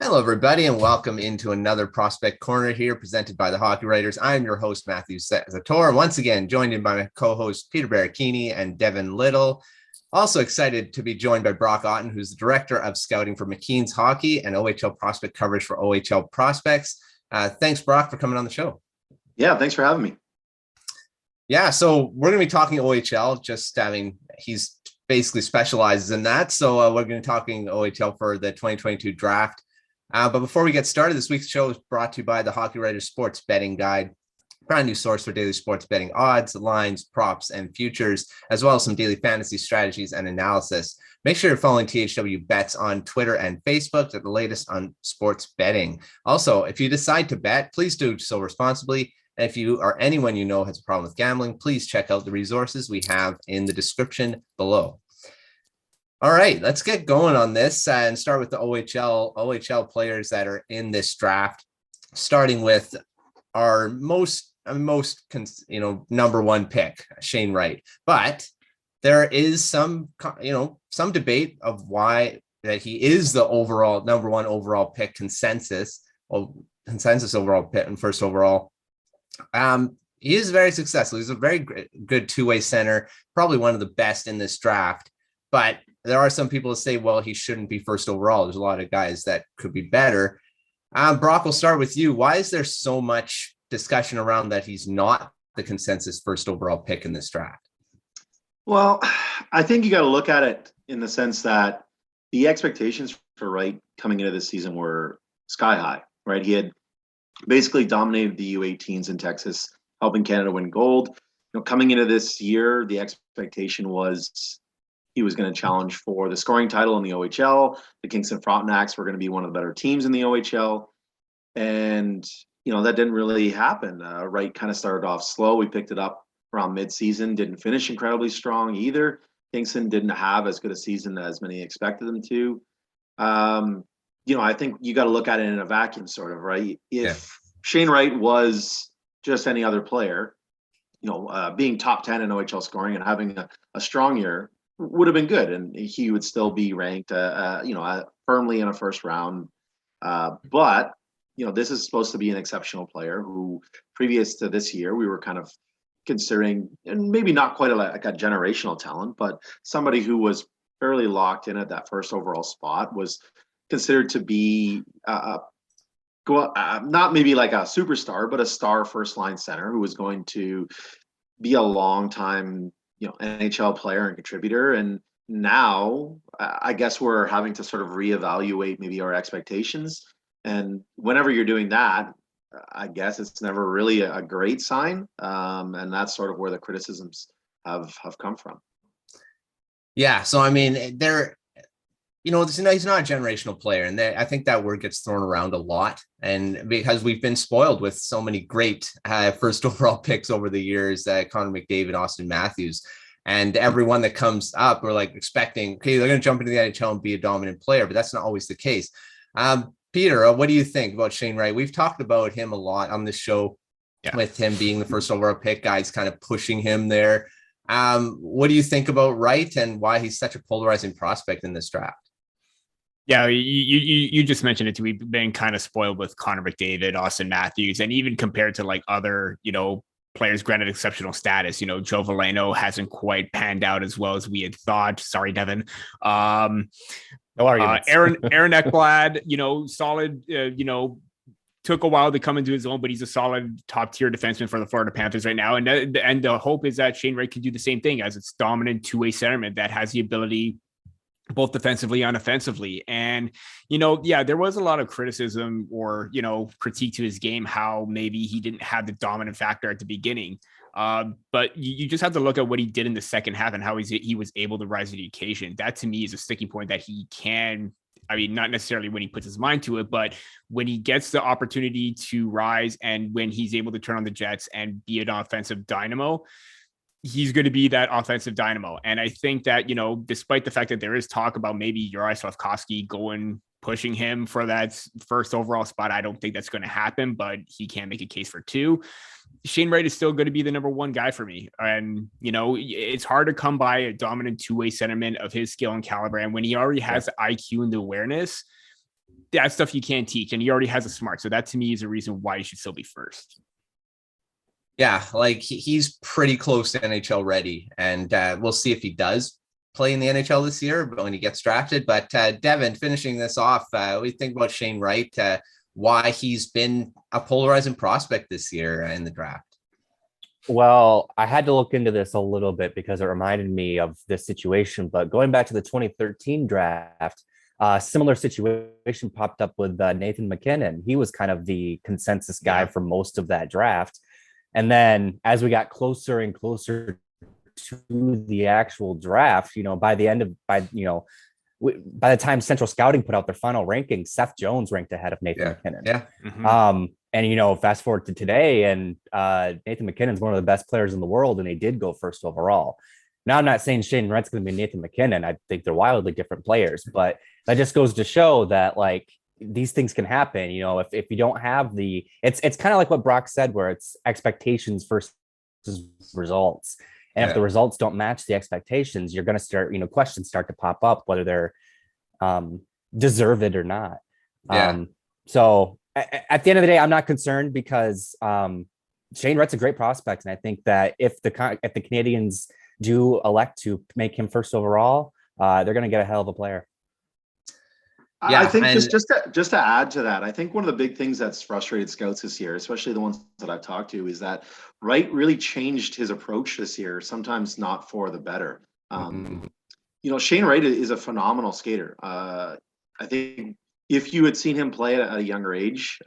Hello, everybody, and welcome into another Prospect Corner here presented by the Hockey Writers. I'm your host, Matthew Zator, once again joined in by my co-host, Peter Baracchini and Devin Little. Also excited to be joined by Brock Otten, who's the Director of Scouting for McKeen's Hockey and OHL Prospect coverage for OHL Prospects. Thanks, Brock, for coming on the show. Yeah, thanks for having me. Yeah, so we're going to be talking OHL, he's basically specializes in that. So we're going to be talking OHL for the 2022 draft. But before we get started, this week's show is brought to you by the Hockey Writers Sports Betting Guide, brand new source for daily sports betting odds, lines, props, and futures, as well as some daily fantasy strategies and analysis. Make sure you're following THW Bets on Twitter and Facebook to the latest on sports betting. Also, if you decide to bet, please do so responsibly. And if you or anyone you know has a problem with gambling, please check out the resources we have in the description below. All right, let's get going on this and start with the OHL players that are in this draft, starting with our most number one pick, Shane Wright. But there is some debate of why that he is the overall number one overall pick consensus overall pick and first overall. He is very successful. He's a very good two-way center, probably one of the best in this draft. But there are some people who say, well, he shouldn't be first overall. There's a lot of guys that could be better. Brock, we'll start with you. Why is there so much discussion around that he's not the consensus first overall pick in this draft? Well, I think you got to look at it in the sense that the expectations for Wright coming into this season were sky high, right? He had basically dominated the U18s in Texas, helping Canada win gold. Coming into this year, the expectation was he was going to challenge for the scoring title in the OHL. The Kingston Frontenacs were going to be one of the better teams in the OHL. And, that didn't really happen. Wright kind of started off slow. We picked it up around midseason, didn't finish incredibly strong either. Kingston didn't have as good a season as many expected them to. I think you got to look at it in a vacuum sort of, right? If Shane Wright was just any other player, being top 10 in OHL scoring and having a strong year, would have been good, and he would still be ranked, firmly in a first round. But this is supposed to be an exceptional player who, previous to this year, we were kind of considering, and maybe not quite like a generational talent, but somebody who was fairly locked in at that first overall spot, was considered to be not maybe like a superstar, but a star first line center who was going to be a long time NHL player and contributor. And now I guess we're having to sort of reevaluate maybe our expectations. And whenever you're doing that, I guess it's never really a great sign. And that's sort of where the criticisms have come from. Yeah. So, I mean, he's not a generational player. And I think that word gets thrown around a lot. And because we've been spoiled with so many great first overall picks over the years, Connor McDavid, Austin Matthews, and everyone that comes up, we're like expecting, okay, they're going to jump into the NHL and be a dominant player, but that's not always the case. Peter, what do you think about Shane Wright? We've talked about him a lot on this show, with him being the first overall pick, guys kind of pushing him there. What do you think about Wright and why he's such a polarizing prospect in this draft? Yeah, you just mentioned it too. We've been kind of spoiled with Connor McDavid, Austin Matthews, and even compared to like other, players granted exceptional status. Joe Veleno hasn't quite panned out as well as we had thought. Sorry, Devin. No arguments. Aaron Ekblad, solid, took a while to come into his own, but he's a solid top tier defenseman for the Florida Panthers right now. And the hope is that Shane Wright can do the same thing as its dominant two-way centerman that has the ability both defensively and offensively. And, there was a lot of criticism or, critique to his game, how maybe he didn't have the dominant factor at the beginning. But you just have to look at what he did in the second half and how he was able to rise to the occasion. That to me is a sticking point that he can, not necessarily when he puts his mind to it, but when he gets the opportunity to rise and when he's able to turn on the jets and be an offensive dynamo, he's going to be that offensive dynamo. And I think that, despite the fact that there is talk about maybe Juraj Slafkovsky pushing him for that first overall spot, I don't think that's going to happen, but he can make a case for two. Shane Wright is still going to be the number one guy for me. And, it's hard to come by a dominant two-way centerman of his skill and caliber. And when he already has the IQ and the awareness, that's stuff you can't teach, and he already has a smart. So that to me is a reason why he should still be first. Yeah, like he's pretty close to NHL ready, and we'll see if he does play in the NHL this year when he gets drafted. But Devin, finishing this off, we think about Shane Wright, why he's been a polarizing prospect this year in the draft. Well, I had to look into this a little bit because it reminded me of this situation. But going back to the 2013 draft, similar situation popped up with Nathan McKinnon. He was kind of the consensus guy for most of that draft. And then as we got closer and closer to the actual draft, by the time Central Scouting put out their final rankings, Seth Jones ranked ahead of Nathan McKinnon. Yeah. Mm-hmm. And fast forward to today, and Nathan McKinnon's one of the best players in the world, and he did go first overall. Now, I'm not saying Shane Wright's going to be Nathan McKinnon. I think they're wildly different players, but that just goes to show that these things can happen. If you don't have it's kind of like what Brock said, where it's expectations versus results. And if the results don't match the expectations, you're going to start, questions start to pop up, whether they're deserve it or not. Yeah. So at the end of the day, I'm not concerned because Shane Wright's a great prospect. And I think that if the Canadians do elect to make him first overall, they're going to get a hell of a player. Yeah, I think just to add to that, I think one of the big things that's frustrated scouts this year, especially the ones that I've talked to, is that Wright really changed his approach this year, sometimes not for the better. Shane Wright is a phenomenal skater. I think if you had seen him play at a younger age,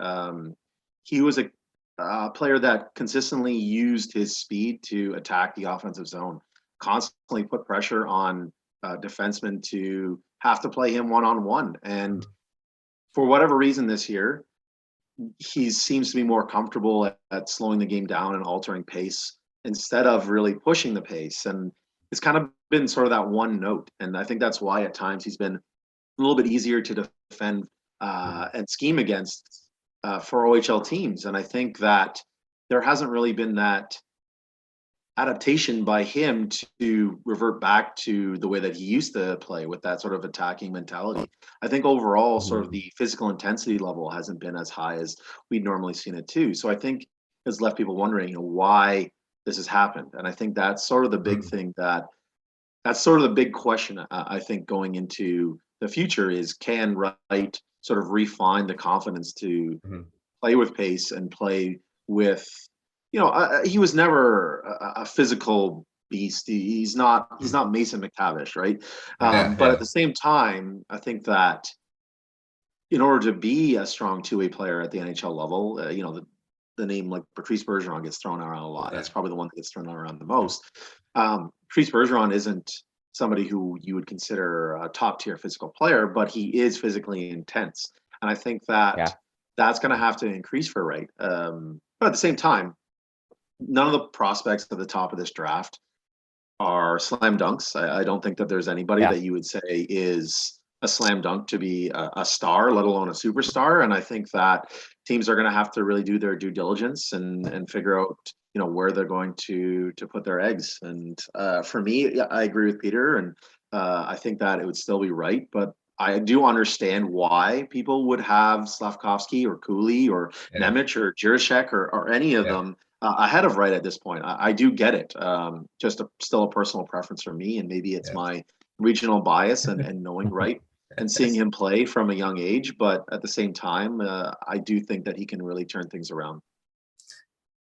he was a player that consistently used his speed to attack the offensive zone, constantly put pressure on defensemen to have to play him one-on-one. And for whatever reason this year, he seems to be more comfortable at slowing the game down and altering pace instead of really pushing the pace. And it's kind of been sort of that one note. And I think that's why at times he's been a little bit easier to defend and scheme against for OHL teams. And I think that there hasn't really been that adaptation by him to revert back to the way that he used to play with that sort of attacking mentality. I think overall sort of the physical intensity level hasn't been as high as we'd normally seen it too. So I think it's left people wondering, why this has happened. And I think that's sort of the big thing that's sort of the big question, I think, going into the future is, can Wright sort of refine the confidence to play with pace and play with, he was never a physical beast. He's not Mason McTavish, right? But at the same time, I think that in order to be a strong two-way player at the NHL level, the name like Patrice Bergeron gets thrown around a lot. That's probably the one that gets thrown around the most. Patrice Bergeron isn't somebody who you would consider a top-tier physical player, but he is physically intense. And I think that that's going to have to increase for Wright. But at the same time, none of the prospects at the top of this draft are slam dunks. I don't think that there's anybody that you would say is a slam dunk to be a star, let alone a superstar. And I think that teams are going to have to really do their due diligence and figure out, where they're going to put their eggs. And for me, I agree with Peter, and I think that it would still be right. But I do understand why people would have Slavkovsky or Cooley or Nemec or Jiricek or any of them ahead of Wright at this point. I do get it. Just still a personal preference for me, and maybe it's my regional bias and knowing Wright and seeing him play from a young age. But at the same time, I do think that he can really turn things around.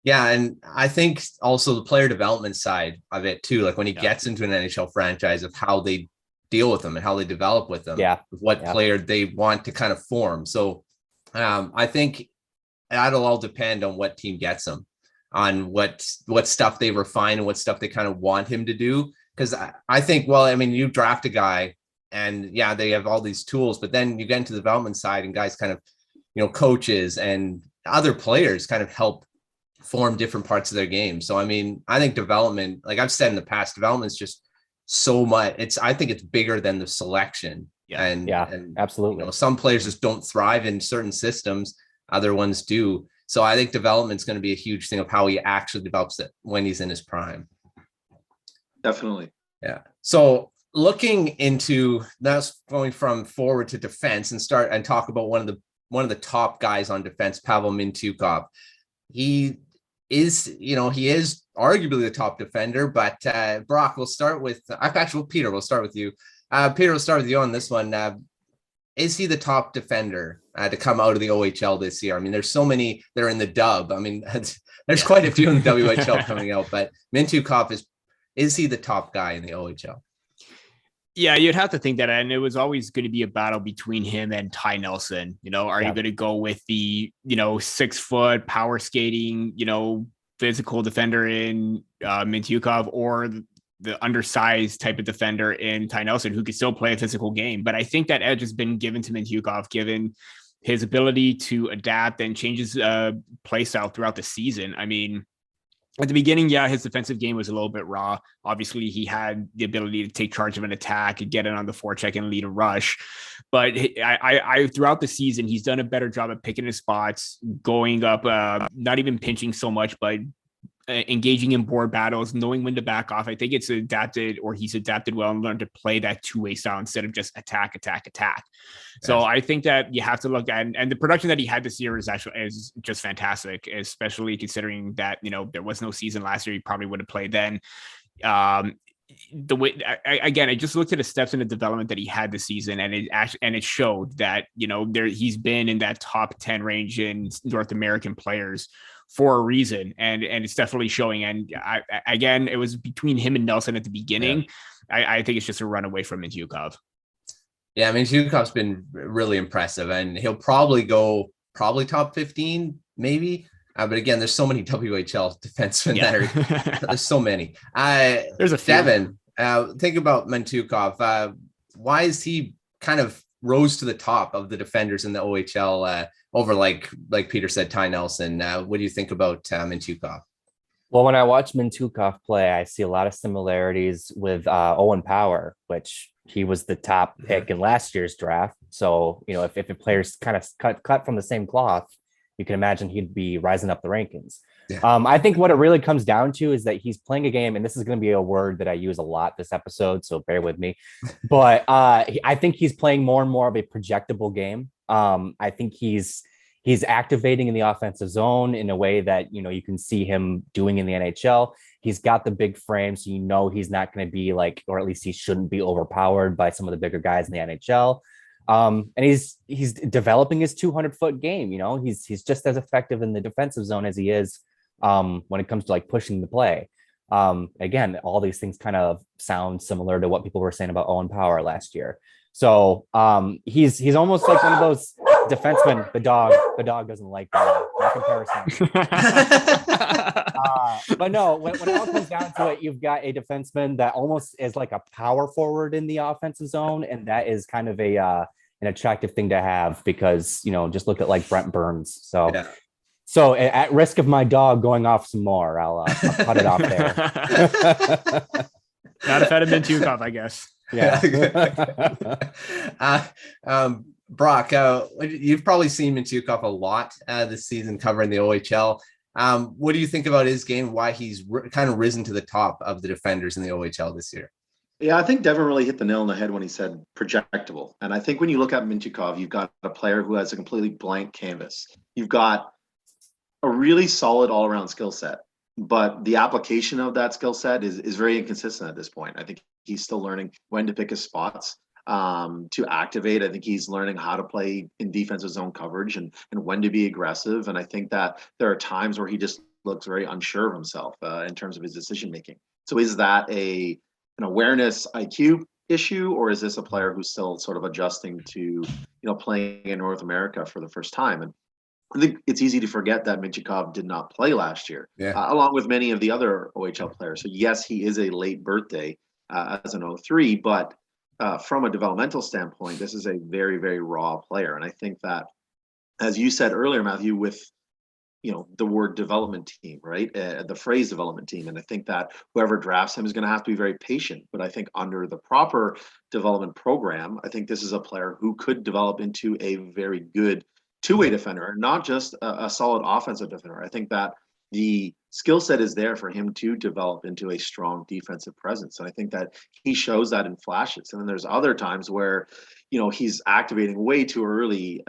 Yeah, and I think also the player development side of it too, like when he gets into an NHL franchise, of how they deal with them and how they develop with them, what player they want to kind of form. So I think that'll all depend on what team gets him, on what stuff they refine and what stuff they kind of want him to do. Because I think, you draft a guy and they have all these tools, but then you get into the development side and guys kind of, coaches and other players kind of help form different parts of their game. So, I think development, like I've said in the past, development is just so much. I think it's bigger than the selection. And absolutely. Some players just don't thrive in certain systems. Other ones do. So I think development is going to be a huge thing of how he actually develops it when he's in his prime. Definitely. Yeah. So looking into that's going from forward to defense and talk about one of the top guys on defense, Pavel Mintyukov. He is arguably the top defender, but Brock, we'll start with Peter, we'll start with you. Peter, we'll start with you on this one. Is he the top defender to come out of the OHL this year? I mean, there's so many that are in the dub. I mean, there's quite a few in the WHL coming out, but Mintyukov is he the top guy in the OHL? Yeah, you'd have to think that, and it was always going to be a battle between him and Ty Nelson. You going to go with the 6 foot power skating, physical defender in Mintyukov, or the undersized type of defender in Ty Nelson who could still play a physical game? But I think that edge has been given to Mintyukov, given his ability to adapt and change his play style throughout the season. I mean, at the beginning, his defensive game was a little bit raw. Obviously, he had the ability to take charge of an attack and get it on the forecheck and lead a rush. But I throughout the season, he's done a better job at picking his spots, going up, not even pinching so much, but engaging in board battles, knowing when to back off. I think he's adapted well and learned to play that two-way style instead of just attack. So I think that you have to look at, and the production that he had this year is just fantastic, especially considering that, there was no season last year. He probably would have played then. The way I just looked at the steps in the development that he had this season, and it showed that, he's been in that top 10 range in North American players for a reason, and it's definitely showing. And again, it was between him and Nelson at the beginning. Yeah. I think it's just a runaway from Mintyukov. Yeah, I mean, Mintyukov's been really impressive, and he'll probably go top 15, maybe. But again, there's so many WHL defensemen that are. There's so many. There's a few. Devin, think about Mintyukov. Why is he kind of rose to the top of the defenders in the OHL over like Peter said, Ty Nelson? What do you think about Mintyukov? Well, when I watch Mintyukov play, I see a lot of similarities with Owen Power, which he was the top pick in last year's draft. So, if a player's kind of cut from the same cloth, you can imagine he'd be rising up the rankings. Yeah. I think what it really comes down to is that he's playing a game, and this is going to be a word that I use a lot this episode, so bear with me. But I think he's playing more and more of a projectable game. I think he's activating in the offensive zone in a way that, you can see him doing in the NHL. He's got the big frame, so he's not going to be like, or at least he shouldn't be overpowered by some of the bigger guys in the NHL. And he's developing his 200-foot game. He's just as effective in the defensive zone as he is when it comes to like pushing the play. Again, all these things kind of sound similar to what people were saying about Owen Power last year. So he's almost like one of those defensemen. The dog doesn't like that comparison. But no, when it all comes down to it, you've got a defenseman that almost is like a power forward in the offensive zone, and that is kind of an attractive thing to have because just look at like Brent Burns. So. Yeah. So at risk of my dog going off some more, I'll cut it off there. Not a fan of Mintyukov, I guess. Yeah. Brock, you've probably seen Mintyukov a lot this season covering the OHL. What do you think about his game? Why he's kind of risen to the top of the defenders in the OHL this year? Yeah, I think Devin really hit the nail on the head when he said projectable. And I think when you look at Mintyukov, you've got a player who has a completely blank canvas. You've got a really solid all-around skill set, but the application of that skill set is very inconsistent at this point. I think he's still learning when to pick his spots to activate. I think he's learning how to play in defensive zone coverage and when to be aggressive. And I think that there are times where he just looks very unsure of himself in terms of his decision making. So is that an awareness IQ issue, or is this a player who's still sort of adjusting to playing in North America for the first time? And I think it's easy to forget that Mintyukov did not play last year, along with many of the other OHL players. So yes, he is a late birthday as an 03, but from a developmental standpoint, this is a very, very raw player. And I think that, as you said earlier, Matthew, with the word development team, right? The phrase development team. And I think that whoever drafts him is going to have to be very patient. But I think under the proper development program, I think this is a player who could develop into a very good two-way defender, not just a solid offensive defender. I think that the skill set is there for him to develop into a strong defensive presence. And I think that he shows that in flashes. And then there's other times where, he's activating way too early,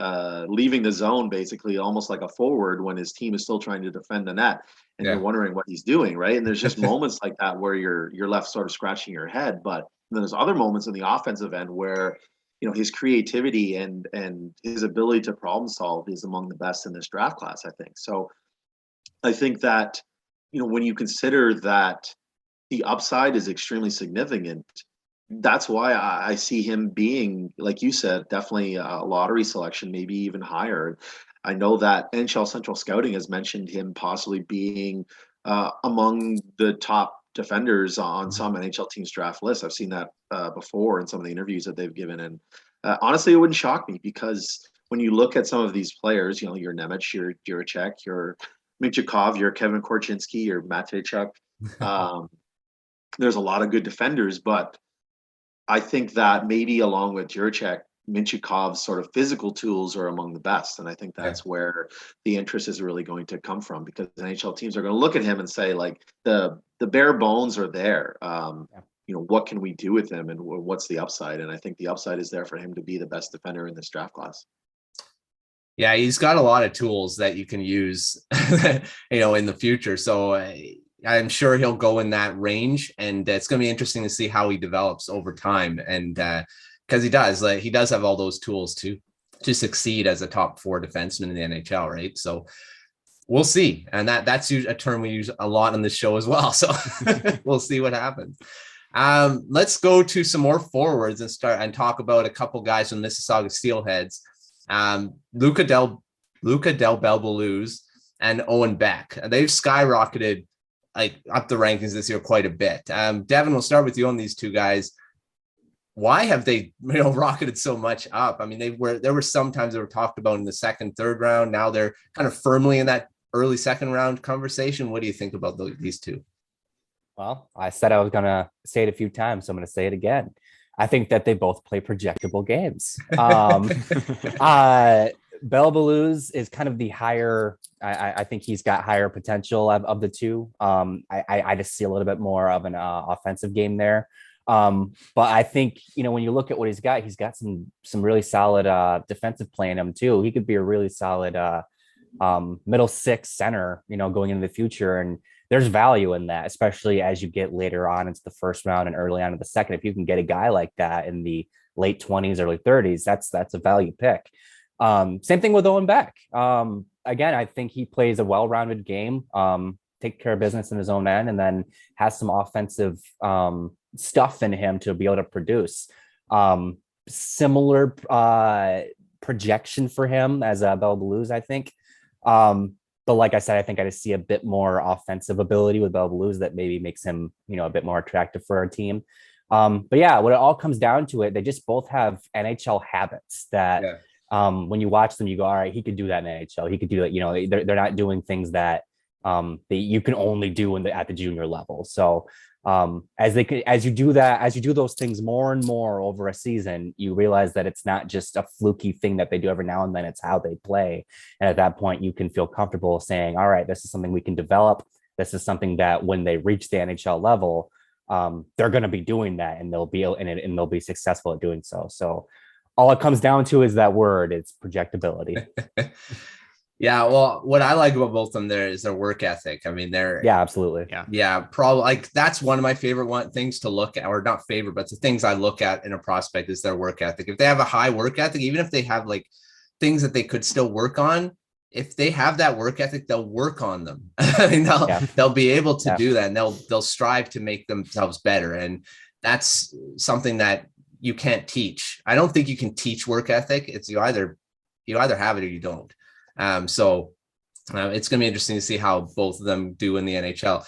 leaving the zone, basically almost like a forward when his team is still trying to defend the net. And you're wondering what he's doing, right? And there's just moments like that where you're left sort of scratching your head. But then there's other moments in the offensive end where, his creativity and his ability to problem solve is among the best in this draft class, I think. So I think that, when you consider that the upside is extremely significant, that's why I see him being, like you said, definitely a lottery selection, maybe even higher. I know that NHL Central Scouting has mentioned him possibly being among the top defenders on some NHL teams' draft lists. I've seen that before in some of the interviews that they've given. And honestly, it wouldn't shock me, because when you look at some of these players, your Nemec, your Jiricek, your Mintyukov, your Kevin Korchinski, your Matt Zator, there's a lot of good defenders, but I think that maybe along with Jiricek, Mintyukov's sort of physical tools are among the best. And I think that's where the interest is really going to come from, because the NHL teams are going to look at him and say, like, the bare bones are there. What can we do with him, and what's the upside? And I think the upside is there for him to be the best defender in this draft class. Yeah, he's got a lot of tools that you can use, in the future. So I'm sure he'll go in that range, and it's going to be interesting to see how he develops over time. And because he does have all those tools to succeed as a top 4 defenseman in the NHL, right? So we'll see. And that's a term we use a lot on this show as well. So we'll see what happens. Let's go to some more forwards and talk about a couple guys from Mississauga Steelheads. Luca Del Belluz and Owen Beck. They've skyrocketed up the rankings this year quite a bit. Devin, we'll start with you on these two guys. Why have they rocketed so much up? I mean, there were some times they were talked about in the second, third round. Now they're kind of firmly in that early second round conversation. What do you think about these two? Well, I said I was going to say it a few times, so I'm going to say it again. I think that they both play projectable games. Belluz is kind of the higher. I think he's got higher potential of the two. I just see a little bit more of an offensive game there. But I think, when you look at what he's got some really solid defensive play in him too. He could be a really solid middle six center, going into the future. And there's value in that, especially as you get later on into the first round and early on in the second. If you can get a guy like that in the late 20s, early 30s, that's a value pick. Same thing with Owen Beck. Again, I think he plays a well-rounded game, take care of business in his own end, and then has some offensive stuff in him to be able to produce. Similar projection for him as Belluz, I think. But like I said, I think I just see a bit more offensive ability with Belluz that maybe makes him, a bit more attractive for our team. But yeah, when it all comes down to it, they just both have NHL habits that when you watch them, you go, all right, he could do that in NHL. He could do that. They're not doing things that you can only do at the junior level. So as you do those things more and more over a season, you realize that it's not just a fluky thing that they do every now and then. It's how they play. And at that point, you can feel comfortable saying, all right, this is something we can develop. This is something that when they reach the NHL level, they're going to be doing that, and they'll be successful at doing so. So all it comes down to is that word. It's projectability. Yeah, well, what I like about both of them there is their work ethic. I mean, absolutely. Yeah, probably that's one of my favorite things to look at, or not favorite, but the things I look at in a prospect is their work ethic. If they have a high work ethic, even if they have things that they could still work on, if they have that work ethic, they'll work on them. I mean, they'll be able to do that, and they'll strive to make themselves better. And that's something that you can't teach. I don't think you can teach work ethic. It's you either have it or you don't. So it's going to be interesting to see how both of them do in the NHL.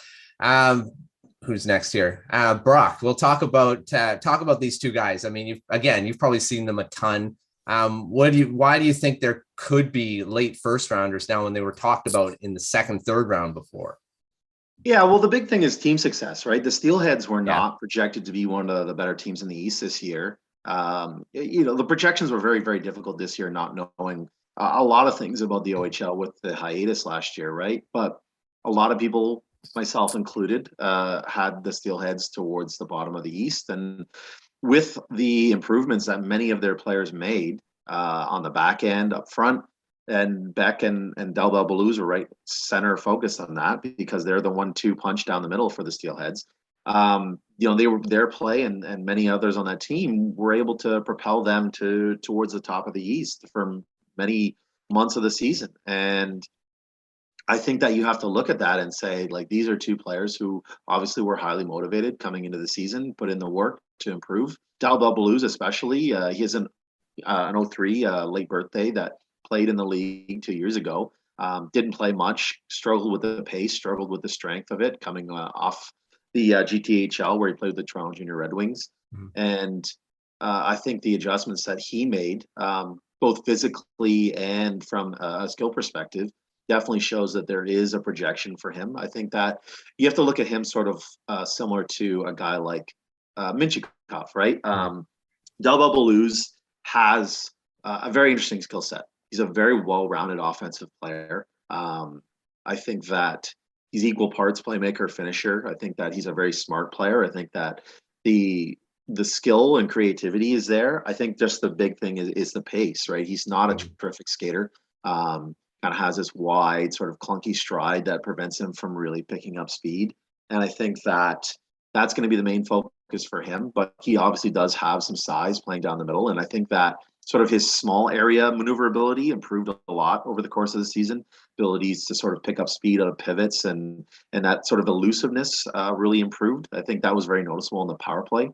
Who's next here? Brock. We'll talk about these two guys. I mean, you've probably seen them a ton. Why do you think there could be late first rounders now when they were talked about in the second, third round before? Yeah, well, the big thing is team success, right? The Steelheads were not projected to be one of the better teams in the East this year. The projections were very, very difficult this year, not knowing a lot of things about the OHL with the hiatus last year, right? But a lot of people, myself included, had the Steelheads towards the bottom of the East. And with the improvements that many of their players made on the back end, up front, and Beck and Belluz were right center focused on that because they're the 1-2 punch down the middle for the Steelheads. They were their play and many others on that team were able to propel them towards the top of the East for many months of the season. And I think that you have to look at that and say, like, these are two players who obviously were highly motivated coming into the season, put in the work to improve. Belluz especially, he has an 03 late birthday that played in the league 2 years ago. Didn't play much, struggled with the pace, struggled with the strength of it coming off the GTHL where he played with the Toronto Junior Red Wings. Mm-hmm. And I think the adjustments that he made, both physically and from a skill perspective, definitely shows that there is a projection for him. I think that you have to look at him sort of similar to a guy like Mintyukov, right? Belluz has a very interesting skill set. He's a very well-rounded offensive player. I think that he's equal parts playmaker, finisher. I think that he's a very smart player. I think that the skill and creativity is there. I think just the big thing is the pace, right? He's not a terrific skater. Kind of has this wide, sort of clunky stride that prevents him from really picking up speed. And I think that that's going to be the main focus for him. But he obviously does have some size playing down the middle. And I think that sort of his small area maneuverability improved a lot over the course of the season. Abilities to sort of pick up speed out of pivots and that sort of elusiveness really improved. I think that was very noticeable in the power play.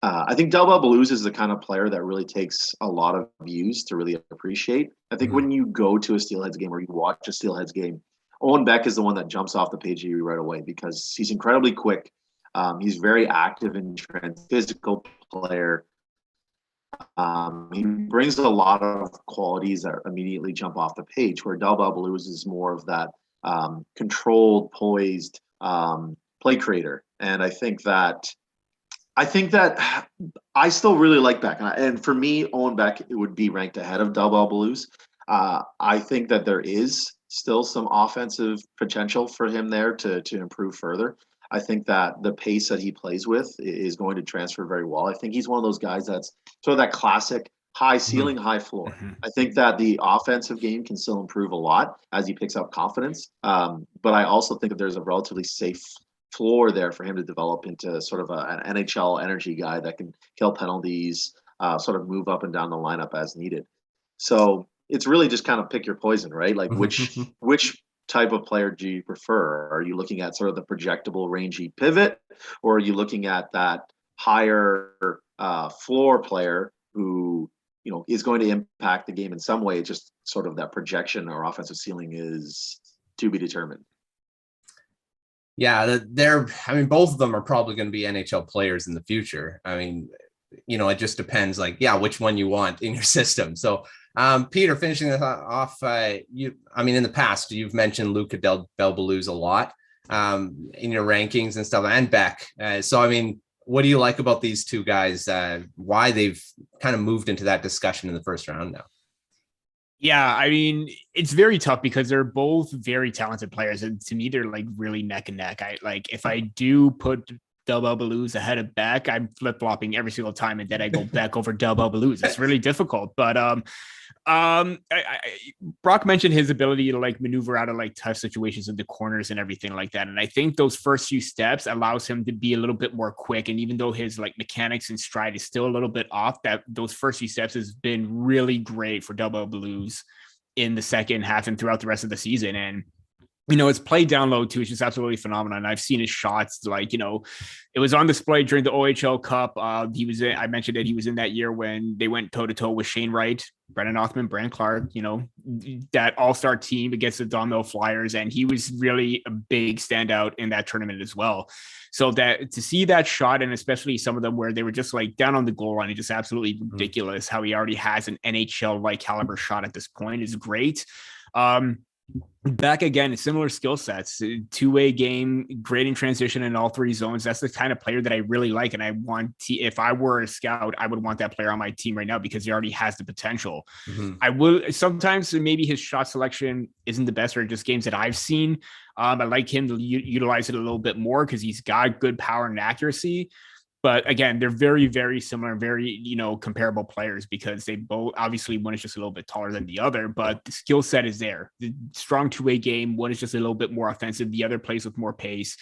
I think Belluz is the kind of player that really takes a lot of views to really appreciate. I think when you go to a Steelheads game or you watch a Steelheads game, Owen Beck is the one that jumps off the page at you right away because he's incredibly quick. He's very active and physical player. He brings a lot of qualities that immediately jump off the page, where Belluz is more of that controlled, poised play creator. And I think that I still really like Beck. And for me, Owen Beck, it would be ranked ahead of Belluz. I think that there is still some offensive potential for him there to improve further. I think that the pace that he plays with is going to transfer very well. I think he's one of those guys that's sort of that classic high ceiling, high floor. I think that the offensive game can still improve a lot as he picks up confidence. But I also think that there's a relatively safe floor there for him to develop into sort of an NHL energy guy that can kill penalties, sort of move up and down the lineup as needed. So it's really just kind of pick your poison, right? Like which type of player do you prefer? Are you looking at sort of the projectable rangy pivot, or are you looking at that higher floor player who, is going to impact the game in some way? Just sort of that projection or offensive ceiling is to be determined. Yeah, both of them are probably going to be NHL players in the future. It just depends, which one you want in your system. So, Peter, finishing this off, in the past, you've mentioned Luca Belluz a lot in your rankings and stuff, and Beck. What do you like about these two guys? Why they've kind of moved into that discussion in the first round now? Yeah, it's very tough because they're both very talented players, and to me, they're like really neck and neck. If I do put Belluz ahead of Beck, I'm flip-flopping every single time, and then I go Beck over Belluz. It's really difficult, but Brock mentioned his ability to maneuver out of tough situations in the corners and everything like that, and I think those first few steps allows him to be a little bit more quick. And even though his mechanics and stride is still a little bit off, that those first few steps has been really great for Belluz in the second half and throughout the rest of the season. And his play down low too is just absolutely phenomenal. And I've seen his shots, it was on display during the OHL Cup. I mentioned that he was in that year when they went toe to toe with Shane Wright, Brennan Othman, Brand Clark, that all-star team against the Domino Flyers. And he was really a big standout in that tournament as well. So that to see that shot, and especially some of them where they were just down on the goal line, it's just absolutely ridiculous how he already has an NHL-like caliber shot at this point is great. Beck, again, similar skill sets, two-way game, great in transition in all three zones. That's the kind of player that I really like. And I want to, if I were a scout, I would want that player on my team right now because he already has the potential. Mm-hmm. I will sometimes maybe his shot selection isn't the best or just games that I've seen. I like him to utilize it a little bit more because he's got good power and accuracy. But again, they're very, very similar, very, comparable players because they both, obviously one is just a little bit taller than the other, but the skill set is there. The strong two-way game, one is just a little bit more offensive. The other plays with more pace.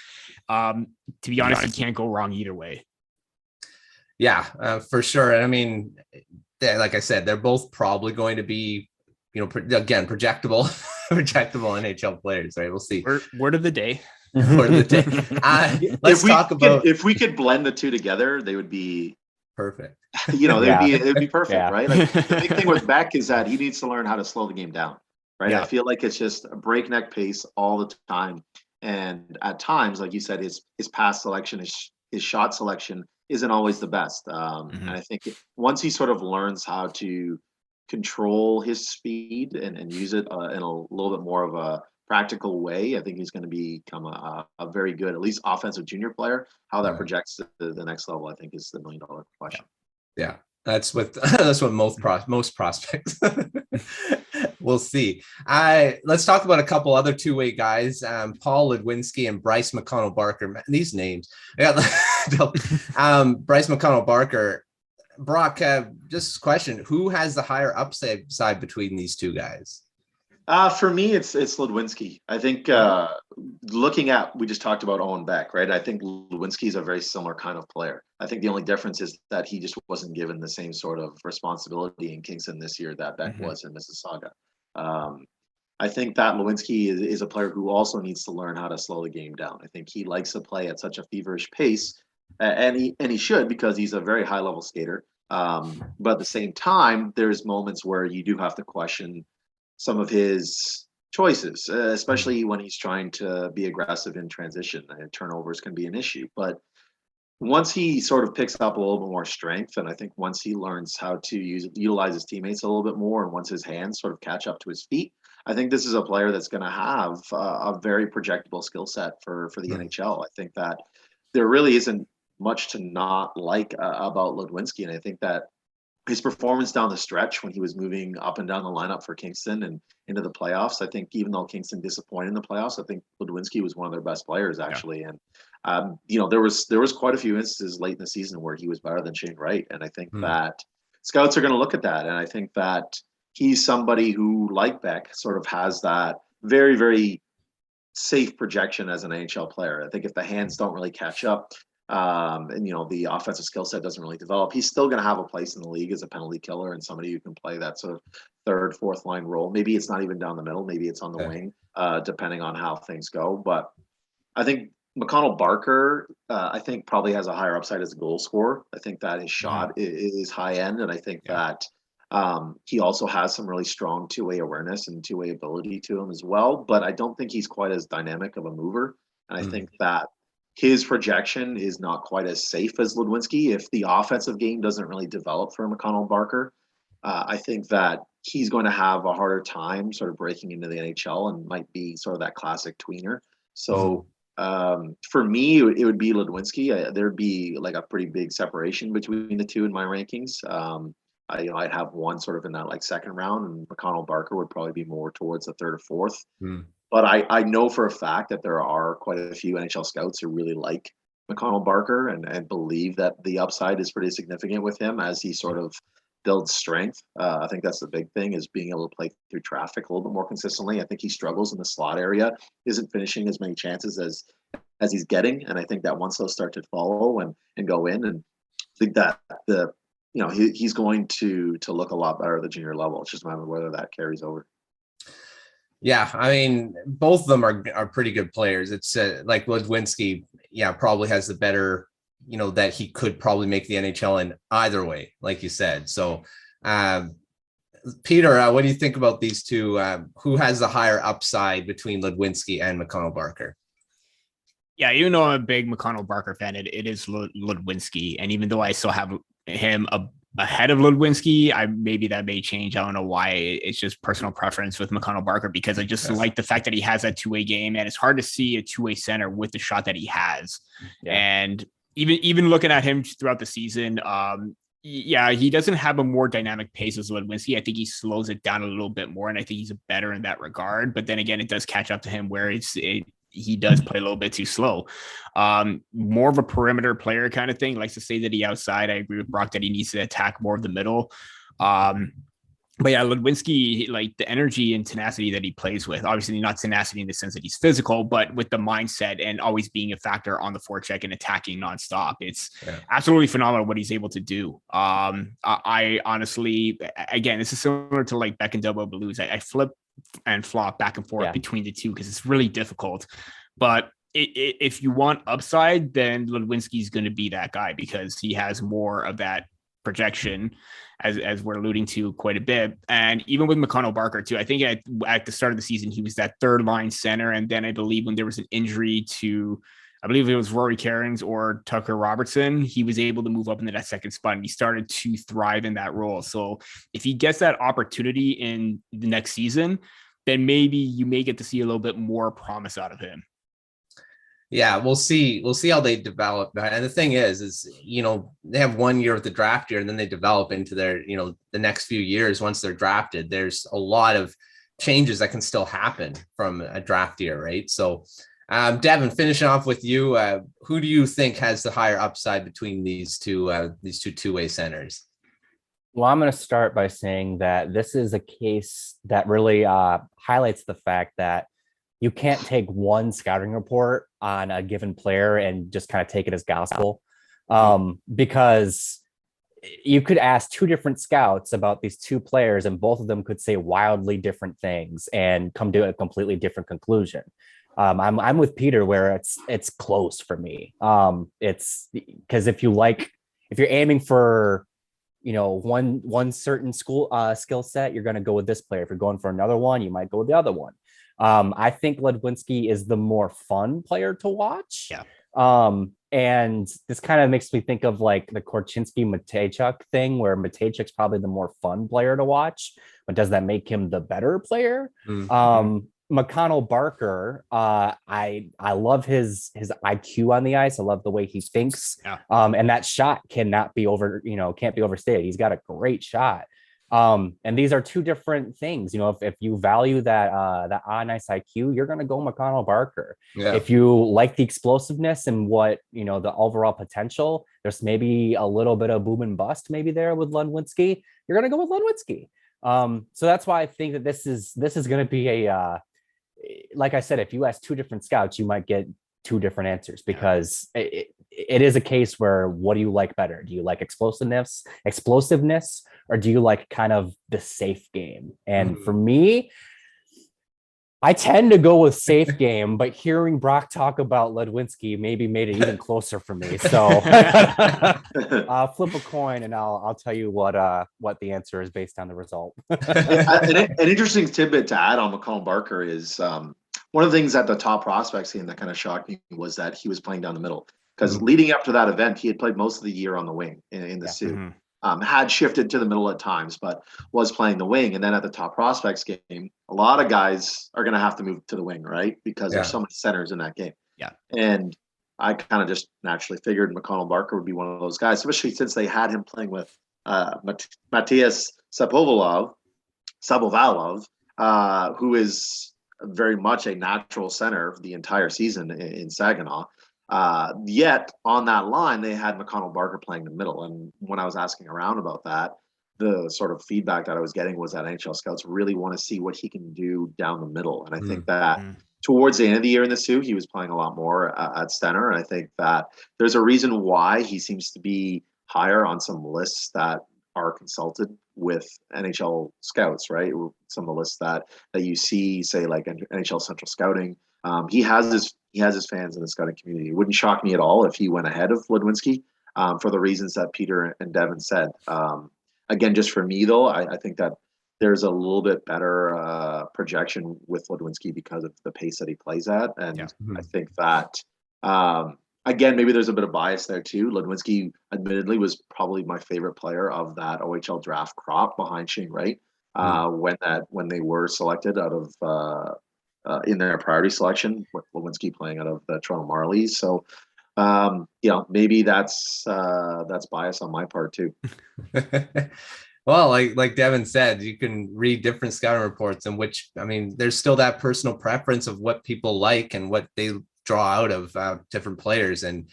To be honest, you can't go wrong either way. Yeah, for sure. And I mean, like I said, they're both probably going to be, again, projectable NHL players, right? We'll see. Word of the day. Word of the day. If we could blend the two together, they would be perfect. It'd be perfect, Yeah. right? Like, the big thing with Beck is that he needs to learn how to slow the game down, right? Yeah. I feel like it's just a breakneck pace all the time, and at times, like you said, his pass selection, his shot selection isn't always the best. And I think once he sort of learns how to control his speed and use it in a little bit more of a practical way, I think he's going to become a very good, at least offensive junior player. How that projects to the next level, I think, is the $1 million question. Yeah, that's what most prospects. We'll see. Let's talk about a couple other two-way guys, Paul Ludwinski and Bryce McConnell-Barker. Man, these names. Yeah, Bryce McConnell-Barker. Brock, just a question: who has the higher upside between these two guys? For me, it's Ludwinski. I think we just talked about Owen Beck, right? I think Ludwinski is a very similar kind of player. I think the only difference is that he just wasn't given the same sort of responsibility in Kingston this year that Beck was in Mississauga. I think that Ludwinski is a player who also needs to learn how to slow the game down. I think he likes to play at such a feverish pace, and he should, because he's a very high level skater. But at the same time, there's moments where you do have to question some of his choices, especially when he's trying to be aggressive in transition. Turnovers can be an issue, but once he sort of picks up a little bit more strength, and I think once he learns how to utilize his teammates a little bit more, and once his hands sort of catch up to his feet, I think this is a player that's going to have a very projectable skill set for the NHL. I think that there really isn't much to not like about Ludwinski, and I think that his performance down the stretch when he was moving up and down the lineup for Kingston and into the playoffs, I think even though Kingston disappointed in the playoffs, I think Ludwinski was one of their best players actually. Yeah. And there was quite a few instances late in the season where he was better than Shane Wright, and I think that scouts are going to look at that, and I think that he's somebody who, like Beck, sort of has that very, very safe projection as an NHL player. I think if the hands don't really catch up, and the offensive skill set doesn't really develop, he's still going to have a place in the league as a penalty killer and somebody who can play that sort of third, fourth line role. Maybe it's not even down the middle, maybe it's on the wing, depending on how things go. But I think McConnell-Barker, I think probably has a higher upside as a goal scorer. I think that his shot is high end, and I think that he also has some really strong two-way awareness and two-way ability to him as well. But I don't think he's quite as dynamic of a mover, and I think that his projection is not quite as safe as Ludwinski. If the offensive game doesn't really develop for McConnell-Barker, I think that he's going to have a harder time sort of breaking into the NHL and might be sort of that classic tweener. So for me, it would be Ludwinski. There'd be like a pretty big separation between the two in my rankings. I'd have one sort of in that like second round, and McConnell-Barker would probably be more towards the third or fourth. But I know for a fact that there are quite a few NHL scouts who really like McConnell-Barker and believe that the upside is pretty significant with him as he sort of builds strength. I think that's the big thing, is being able to play through traffic a little bit more consistently. I think he struggles in the slot area, isn't finishing as many chances as he's getting. And I think that once those start to follow and go in, and I think that he's going to look a lot better at the junior level. It's just a matter of whether that carries over. Yeah, I mean, both of them are pretty good players. It's like Ludwinski, probably has the better, that he could probably make the NHL in either way, like you said. So, Peter, what do you think about these two? Who has the higher upside between Ludwinski and McConnell-Barker? Yeah, even though I'm a big McConnell-Barker fan, it is Ludwinski. And even though I still have him ahead of Ludwinski. Maybe that may change. I don't know why. It's just personal preference with McConnell-Barker, because I just like the fact that he has that two-way game, and it's hard to see a two-way center with the shot that he has. Yeah. And even looking at him throughout the season, he doesn't have a more dynamic pace as Ludwinski. I think he slows it down a little bit more, and I think he's better in that regard. But then again, it does catch up to him where he does play a little bit too slow. More of a perimeter player kind of thing. Likes to say that he outside. I agree with Brock that he needs to attack more of the middle. But yeah, Ludwinski, like the energy and tenacity that he plays with, obviously not tenacity in the sense that he's physical, but with the mindset and always being a factor on the forecheck and attacking nonstop. It's absolutely phenomenal what he's able to do. I honestly, again, this is similar to like Beck and Belluz. I flip and flop back and forth between the two because it's really difficult. But if you want upside, then Ludwinski is going to be that guy because he has more of that projection, as we're alluding to quite a bit. And even with McConnell-Barker too, I think at the start of the season, he was that third line center. And then I believe when there was an injury to, I believe it was Rory Cairns or Tucker Robertson, he was able to move up into that second spot and he started to thrive in that role. So if he gets that opportunity in the next season, then maybe you may get to see a little bit more promise out of him. Yeah, we'll see. We'll see how they develop. And the thing is, they have 1 year of the draft year and then they develop into their, the next few years. Once they're drafted, there's a lot of changes that can still happen from a draft year, right? So, Devin, finishing off with you, who do you think has the higher upside between these two-way centers? Well, I'm going to start by saying that this is a case that really highlights the fact that you can't take one scouting report on a given player and just kind of take it as gospel, because you could ask two different scouts about these two players and both of them could say wildly different things and come to a completely different conclusion. I'm with Peter where it's close for me. It's because if you're aiming for, one certain skill set, you're going to go with this player. If you're going for another one, you might go with the other one. I think Ludwinski is the more fun player to watch. Yeah. And this kind of makes me think of like the Korchinski-Matejchuk thing, where Matejchuk's probably the more fun player to watch, but does that make him the better player? Mm-hmm. McConnell-Barker, I love his IQ on the ice. I love the way he thinks. Yeah. And that shot can't be overstated. He's got a great shot. And these are two different things. If you value that on ice IQ, you're going to go McConnell-Barker. Yeah. If you like the explosiveness and what, the overall potential, there's maybe a little bit of boom and bust maybe there with Ludwinski, you're going to go with Ludwinski. So that's why I think that this is going to be like I said, if you ask two different scouts, you might get two different answers because it is a case where what do you like better? Do you like explosiveness, or do you like kind of the safe game? And for me, I tend to go with safe game, but hearing Brock talk about Ludwinski maybe made it even closer for me. So flip a coin and I'll tell you what the answer is based on the result. An interesting tidbit to add on McConnell-Barker is one of the things at the top prospects game that kind of shocked me was that he was playing down the middle. Because leading up to that event, he had played most of the year on the wing in the Sioux. Had shifted to the middle at times, but was playing the wing. And then at the top prospects game, a lot of guys are going to have to move to the wing, right? Because there's so many centers in that game. Yeah. And I kind of just naturally figured McConnell-Barker would be one of those guys, especially since they had him playing with Matthias Sapovalov, who is very much a natural center the entire season in Saginaw. Yet on that line, they had McConnell-Barker playing the middle. And when I was asking around about that, the sort of feedback that I was getting was that NHL scouts really want to see what he can do down the middle. And I think that towards the end of the year in the Sioux, he was playing a lot more at center. And I think that there's a reason why he seems to be higher on some lists that are consulted with NHL scouts, right? Some of the lists that you see, say like NHL Central Scouting. He has his fans in the scouting community. It wouldn't shock me at all if he went ahead of Ludwinski for the reasons that Peter and Devin said. Again, just for me though, I think that there's a little bit better projection with Ludwinski because of the pace that he plays at, and I think that again, maybe there's a bit of bias there too. Ludwinski, admittedly, was probably my favorite player of that OHL draft crop behind Shane Wright when they were selected out of in their priority selection, with Ludwinski playing out of the Toronto Marlies. So, maybe that's bias on my part too. Well, like Devin said, you can read different scouting reports in which, I mean, there's still that personal preference of what people like and what they draw out of different players. And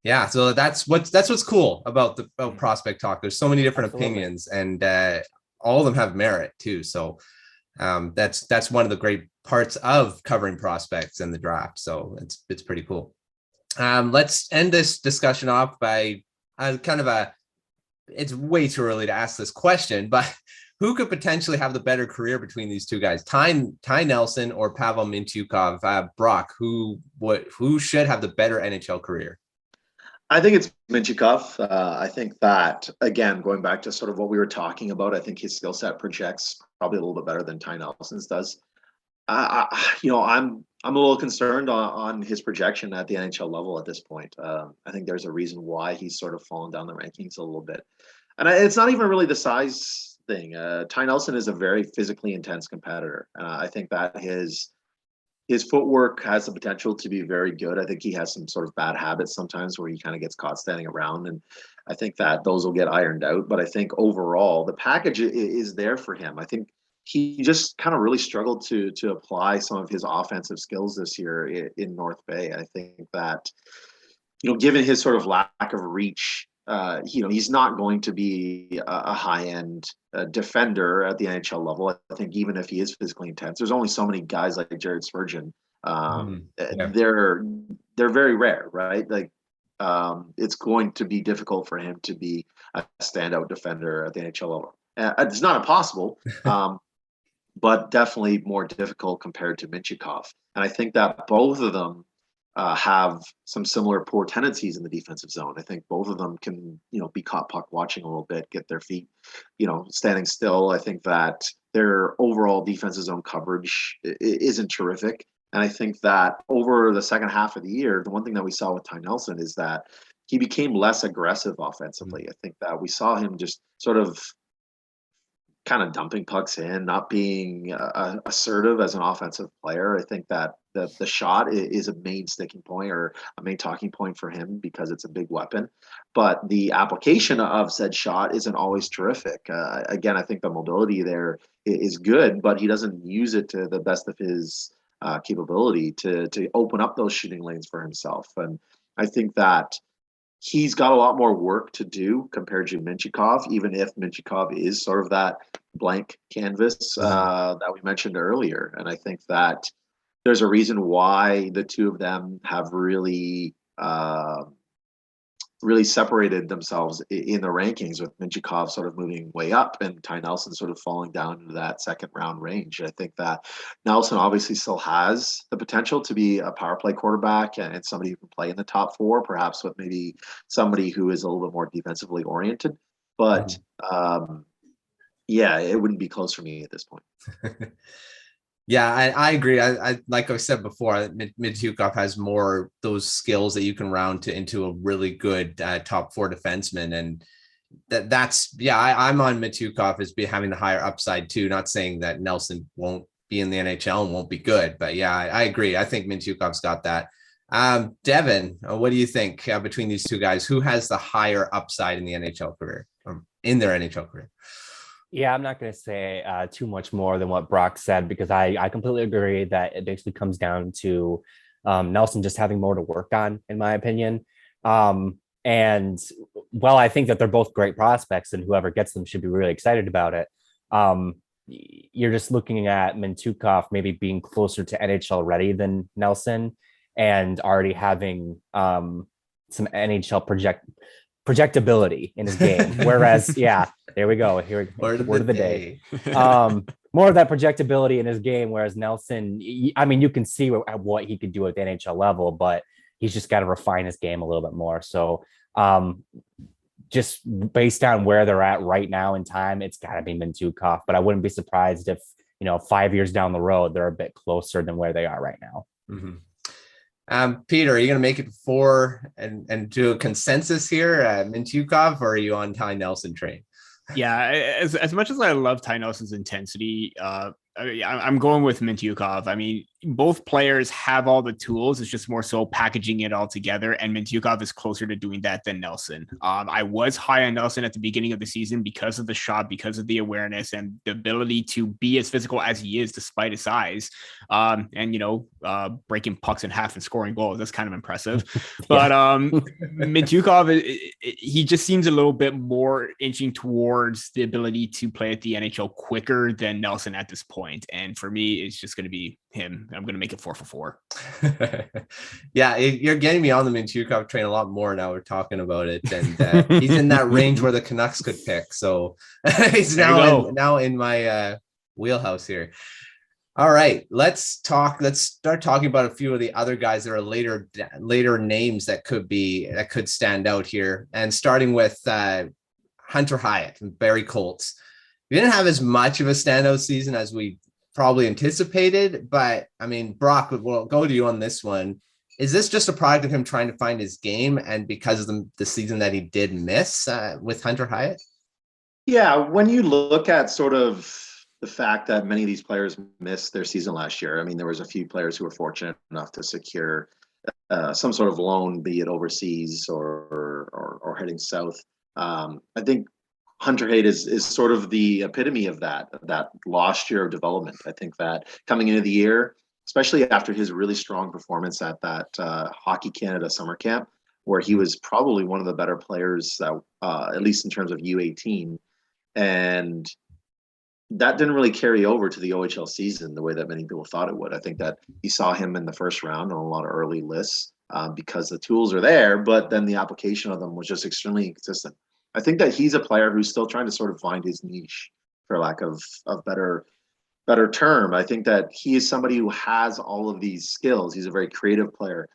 yeah, so that's what's cool about Prospect Talk. There's so many different opinions, and all of them have merit too. So that's one of the great parts of covering prospects and the draft. So it's pretty cool. Let's end this discussion off by it's way too early to ask this question, but who could potentially have the better career between these two guys, Ty Nelson or Pavel Mintyukov? Brock, who should have the better NHL career? I think it's Mintyukov. I think that, again, going back to sort of what we were talking about, I think his skill set projects probably a little bit better than Ty Nelson's does. I'm a little concerned on his projection at the NHL level at this point. I think there's a reason why he's sort of fallen down the rankings a little bit, and it's not even really the size thing. Ty Nelson is a very physically intense competitor. I think that his footwork has the potential to be very good. I think he has some sort of bad habits sometimes where he kind of gets caught standing around, and I think that those will get ironed out. But I think overall the package is there for him. I think he just kind of really struggled to apply some of his offensive skills this year in North Bay. I think that, given his sort of lack of reach, he's not going to be a high-end defender at the NHL level. I think even if he is physically intense, there's only so many guys like Jared Spurgeon. They're very rare, right? Like, it's going to be difficult for him to be a standout defender at the NHL level. It's not impossible, but definitely more difficult compared to Mintyukov. And I think that both of them have some similar poor tendencies in the defensive zone. I think both of them can, be caught puck watching a little bit, get their feet, standing still. I think that their overall defensive zone coverage isn't terrific. And I think that over the second half of the year, the one thing that we saw with Ty Nelson is that he became less aggressive offensively. I think that we saw him just sort of kind of dumping pucks in, not being assertive as an offensive player. I think that the shot is a main sticking point or a main talking point for him because it's a big weapon. But the application of said shot isn't always terrific. Again, I think the mobility there is good, but he doesn't use it to the best of his capability to open up those shooting lanes for himself. And I think that he's got a lot more work to do compared to Mintyukov, even if Mintyukov is sort of that blank canvas that we mentioned earlier. And I think that there's a reason why the two of them have really separated themselves in the rankings, with Mintyukov sort of moving way up and Ty Nelson sort of falling down into that second round range. I think that Nelson obviously still has the potential to be a power play quarterback and somebody who can play in the top four, perhaps with maybe somebody who is a little bit more defensively oriented. But it wouldn't be close for me at this point. Yeah, I agree. I like I said before, Mintyukov has more those skills that you can round into a really good top four defenseman, and I'm on Mintyukov as having the higher upside too. Not saying that Nelson won't be in the NHL and won't be good, but yeah, I agree. I think Mintyukov's got that. Devin, what do you think between these two guys? Who has the higher upside in the NHL career, or in their NHL career? Yeah, I'm not going to say too much more than what Brock said, because I completely agree that it basically comes down to Nelson just having more to work on, in my opinion. And while I think that they're both great prospects and whoever gets them should be really excited about it, you're just looking at Mintyukov maybe being closer to NHL ready than Nelson and already having some NHL projectability in his game. Whereas, there we go. Here, word of the day. More of that projectability in his game. Whereas Nelson, I mean, you can see what he could do at the NHL level, but he's just got to refine his game a little bit more. So just based on where they're at right now in time, it's got to be Mintyukov, but I wouldn't be surprised if, 5 years down the road, they're a bit closer than where they are right now. Mm-hmm. Peter, are you going to make it before and do a consensus here at Mintyukov, or are you on Ty Nelson train? Yeah, as much as I love Ty Nelson's intensity, I'm going with Mintyukov. I mean, both players have all the tools. It's just more so packaging it all together. And Mintyukov is closer to doing that than Nelson. I was high on Nelson at the beginning of the season because of the shot, because of the awareness and the ability to be as physical as he is despite his size. Breaking pucks in half and scoring goals. That's kind of impressive. But Mintyukov, he just seems a little bit more inching towards the ability to play at the NHL quicker than Nelson at this point. And for me, it's just going to be him. I'm going to make it 4 for 4. Yeah, you're getting me on the Mintyukov train a lot more now we're talking about it. And he's in that range where the Canucks could pick. So he's now in my wheelhouse here. All right, let's start talking about a few of the other guys that are later names that could stand out here. And starting with Hunter Haight from Barrie Colts. He didn't have as much of a standout season as we probably anticipated, but I mean, Brock, we'll go to you on this one. Is this just a product of him trying to find his game and because of the season that he did miss with Hunter Haight? Yeah, when you look at sort of the fact that many of these players missed their season last year, I mean, there was a few players who were fortunate enough to secure some sort of loan, be it overseas or heading south. I think Hunter Haight is sort of the epitome of that lost year of development. I think that coming into the year, especially after his really strong performance at that Hockey Canada summer camp, where he was probably one of the better players that, at least in terms of U18, and that didn't really carry over to the OHL season the way that many people thought it would. I think that you saw him in the first round on a lot of early lists because the tools are there, but then the application of them was just extremely inconsistent. I think that he's a player who's still trying to sort of find his niche, for lack of better term. I think that he is somebody who has all of these skills. He's a very creative player.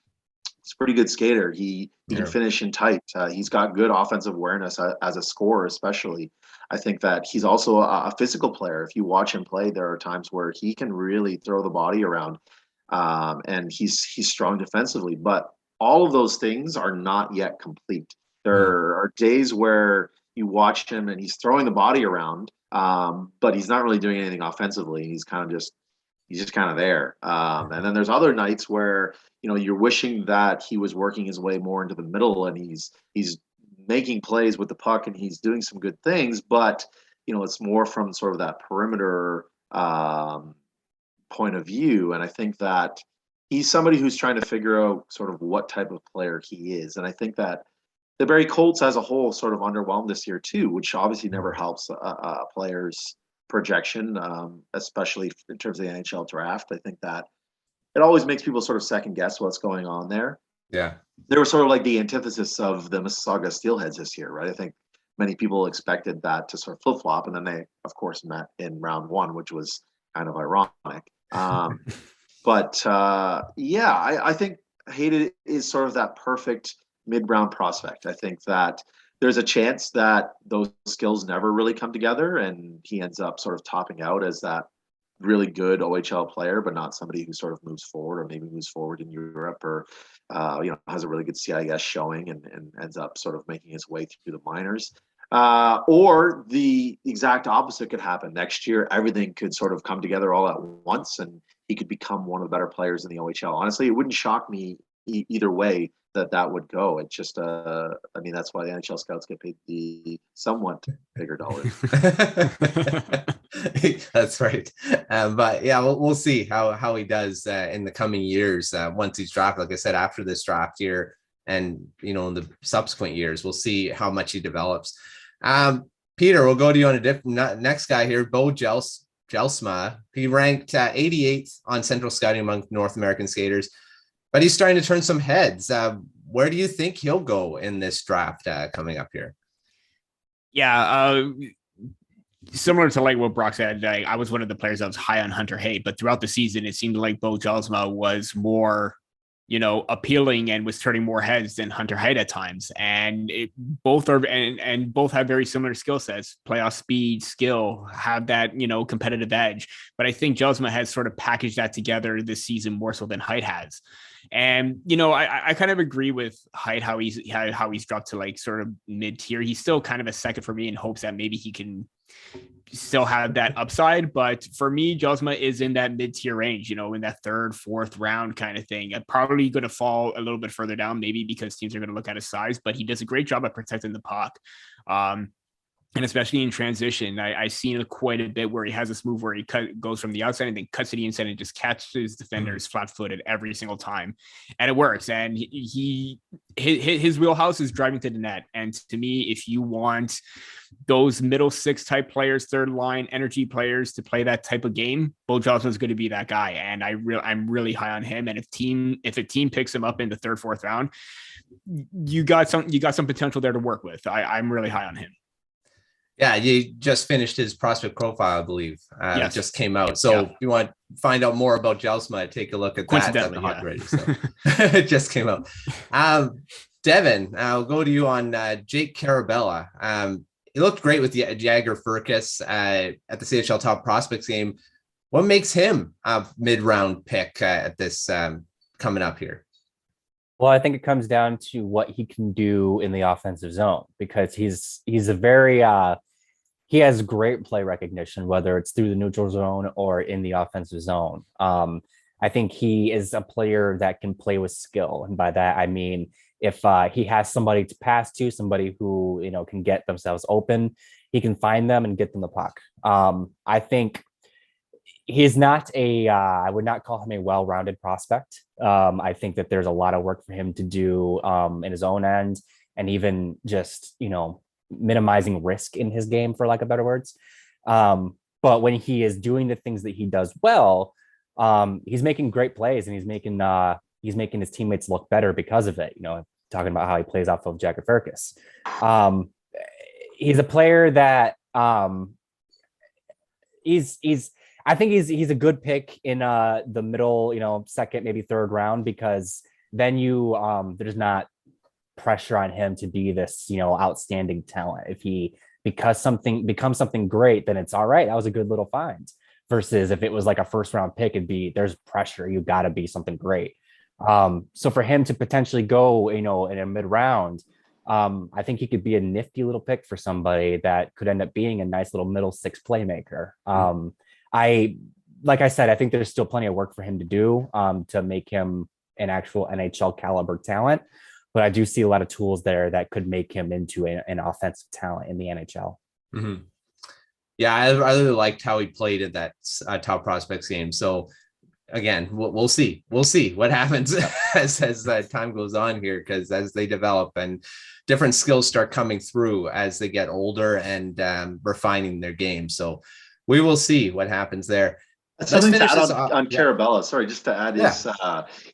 He's a pretty good skater. He can finish in tight. He's got good offensive awareness as a scorer, especially. I think that he's also a physical player. If you watch him play, there are times where he can really throw the body around, and he's strong defensively. But all of those things are not yet complete. There are days where you watch him and he's throwing the body around, but he's not really doing anything offensively. He's just kind of there. And then there's other nights where, you're wishing that he was working his way more into the middle and he's making plays with the puck and he's doing some good things, but it's more from sort of that perimeter point of view. And I think that he's somebody who's trying to figure out sort of what type of player he is. And I think that the Barrie Colts as a whole sort of underwhelmed this year too, which obviously never helps a player's projection, especially in terms of the NHL draft. I think that it always makes people sort of second guess what's going on there. Yeah. They were sort of like the antithesis of the Mississauga Steelheads this year, right? I think many people expected that to sort of flip-flop, and then they, of course, met in round one, which was kind of ironic. I think Haight is sort of that perfect mid-round prospect. I think that there's a chance that those skills never really come together and he ends up sort of topping out as that really good OHL player, but not somebody who sort of moves forward or maybe moves forward in Europe or, has a really good CIS showing and ends up sort of making his way through the minors. Or the exact opposite could happen. Next year, everything could sort of come together all at once and he could become one of the better players in the OHL. Honestly, it wouldn't shock me either way that would go. It's just that's why the NHL scouts get paid the somewhat bigger dollars. That's right. But yeah, we'll see how he does in the coming years once he's drafted. Like I said, after this draft year and in the subsequent years, we'll see how much he develops. Peter, we'll go to you on a different next guy here. Beau Jelsma. He ranked 88th on Central Scouting among North American skaters, but he's starting to turn some heads. Where do you think he'll go in this draft coming up here? Yeah, similar to like what Brock said, I was one of the players that was high on Hunter Haight, but throughout the season, it seemed like Beau Jelsma was more appealing and was turning more heads than Hunter Haight at times. And both are, and both have very similar skill sets, playoff speed, skill, have that, competitive edge. But I think Jelsma has sort of packaged that together this season more so than Haight has. And, I kind of agree with Haight, how he's dropped to like sort of mid tier. He's still kind of a second for me in hopes that maybe he can still have that upside. But for me, Jelsma is in that mid-tier range, in that third, fourth round kind of thing. I'm probably going to fall a little bit further down, maybe because teams are going to look at his size, but he does a great job at protecting the puck. And especially in transition, I've seen it quite a bit where he has this move where he goes from the outside and then cuts to the inside and just catches defenders flat-footed every single time, and it works. And his wheelhouse is driving to the net. And to me, if you want those middle six type players, third line energy players to play that type of game, Beau Jelsma is going to be that guy. And I'm really high on him. And if a team picks him up in the third, fourth round, you got some potential there to work with. I'm really high on him. Yeah, you just finished his prospect profile, I believe. Yes. It just came out. So if you want to find out more about Jelsma, take a look at that on the Hot Ready. So it just came out. Devin, I'll go to you on Jake Karabela. He looked great with the Jagger Furcus at the CHL Top Prospects game. What makes him a mid-round pick at this coming up here? Well, I think it comes down to what he can do in the offensive zone, because he's a very he has great play recognition, whether it's through the neutral zone or in the offensive zone. I think he is a player that can play with skill, and by that I mean if he has somebody to pass to, somebody who can get themselves open, he can find them and get them the puck. I think he's not I would not call him a well-rounded prospect. I think that there's a lot of work for him to do in his own end, and even just, minimizing risk in his game, for lack of better words. But when he is doing the things that he does well, he's making great plays, and he's making his teammates look better because of it. Talking about how he plays off of Jagger Furcus. He's a player that I think he's a good pick in the middle, second, maybe third round, because then there's not pressure on him to be this, outstanding talent. If he becomes something great, then it's all right. That was a good little find. Versus if it was like a first round pick, there's pressure. You got to be something great. So for him to potentially go, in a mid round, I think he could be a nifty little pick for somebody that could end up being a nice little middle six playmaker. Like I said, I think there's still plenty of work for him to do to make him an actual NHL caliber talent, but I do see a lot of tools there that could make him into an offensive talent in the NHL. Mm-hmm. Yeah, I really liked how he played at that Top Prospects game. So again, we'll see what happens as time goes on here, because as they develop and different skills start coming through as they get older and refining their game. So we will see what happens there. Something to add on Karabela. Sorry, just to add is